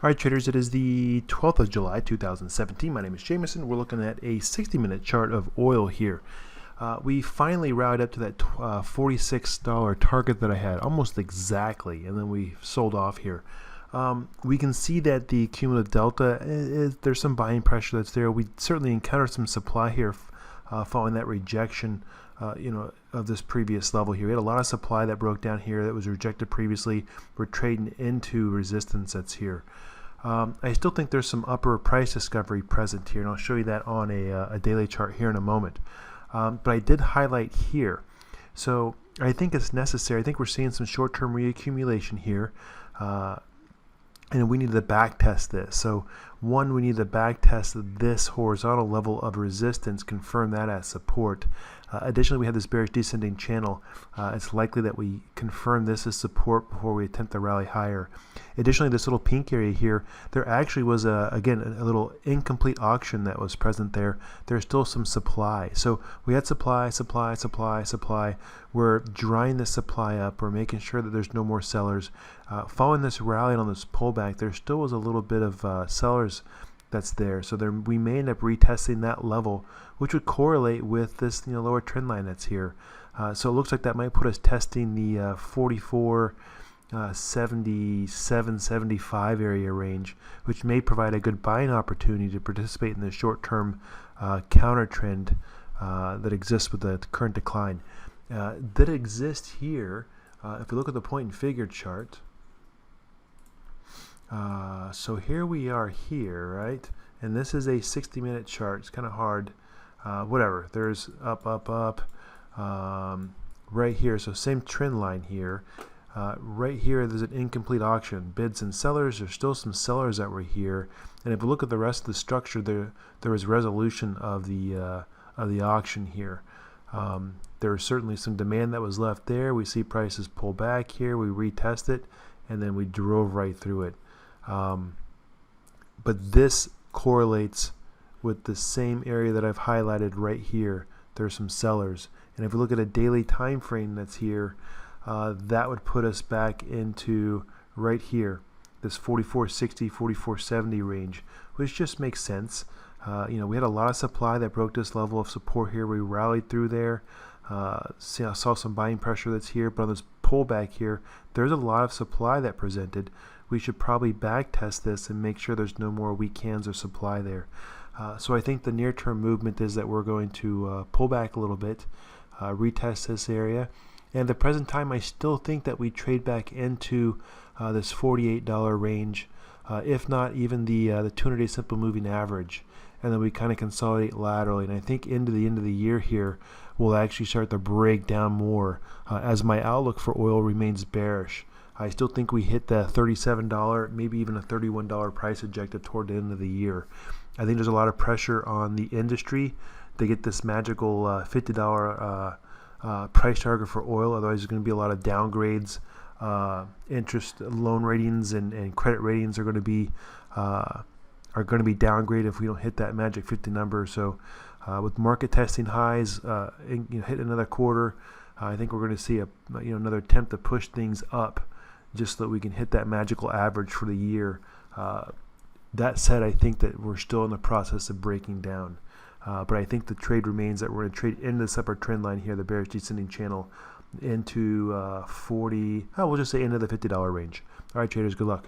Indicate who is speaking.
Speaker 1: All right, traders, it is the 12th of July, 2017. My name is Jameson. We're looking at a 60-minute chart of oil here. We finally rallied up to that $46 target that I had, almost exactly, and then we sold off here. We can see that the cumulative delta, there's some buying pressure that's there. We certainly encountered some supply here following that rejection of this previous level here. We had a lot of supply that broke down here that was rejected previously. We're trading into resistance that's here. I still think there's some upper price discovery present here, and I'll show you that on a daily chart here in a moment. But I did highlight here. So I think it's necessary. I think we're seeing some short-term reaccumulation here. And we need to back test this. So one, we need to back test this horizontal level of resistance, confirm that as support. Additionally, we have this bearish descending channel. It's likely that we confirm this as support before we attempt to rally higher. Additionally, this little pink area here, there actually was, again, a little incomplete auction that was present there. There's still some supply. So we had supply. We're drying the supply up. We're making sure that there's no more sellers. Following this rally on this pullback, there still was a little bit of sellers that's there. So we may end up retesting that level, which would correlate with this lower trend line that's here. So it looks like that might put us testing the 44.77-75 area range, which may provide a good buying opportunity to participate in the short-term counter trend that exists with the current decline. That exists here. If we look at the point and figure chart, so here we are here, right? And this is a 60-minute chart. It's kind of hard. Whatever. There's up, right here. So same trend line here. Right here, there's an incomplete auction. Bids and sellers. There's still some sellers that were here. And if we look at the rest of the structure, there was resolution of the auction here. There was certainly some demand that was left there. We see prices pull back here. We retest it, and then we drove right through it. But this correlates with the same area that I've highlighted right here. There's some sellers. And if we look at a daily time frame that's here, that would put us back into right here, this 44.60, 44.70 range, which just makes sense. We had a lot of supply that broke this level of support here. We rallied through there. I saw some buying pressure that's here, but on this pullback here, there's a lot of supply that presented. We should probably back test this and make sure there's no more weak hands or supply there. So I think the near-term movement is that we're going to pull back a little bit, retest this area. And at the present time, I still think that we trade back into this $48 range, if not even the 200-day simple moving average. And then we kind of consolidate laterally. And I think into the end of the year here, we'll actually start to break down more as my outlook for oil remains bearish. I still think we hit the $37, maybe even a $31 price objective toward the end of the year. I think there's a lot of pressure on the industry to get this magical $50 price target for oil. Otherwise, there's going to be a lot of downgrades. Interest loan ratings and credit ratings are going to be downgraded if we don't hit that magic 50 number. So with market testing highs, hit another quarter, I think we're going to see another attempt to push things up just so that we can hit that magical average for the year. That said, I think that we're still in the process of breaking down. But I think the trade remains that we're going to trade into this upper trend line here, the bearish descending channel, into we'll just say into the $50 range. All right, traders, good luck.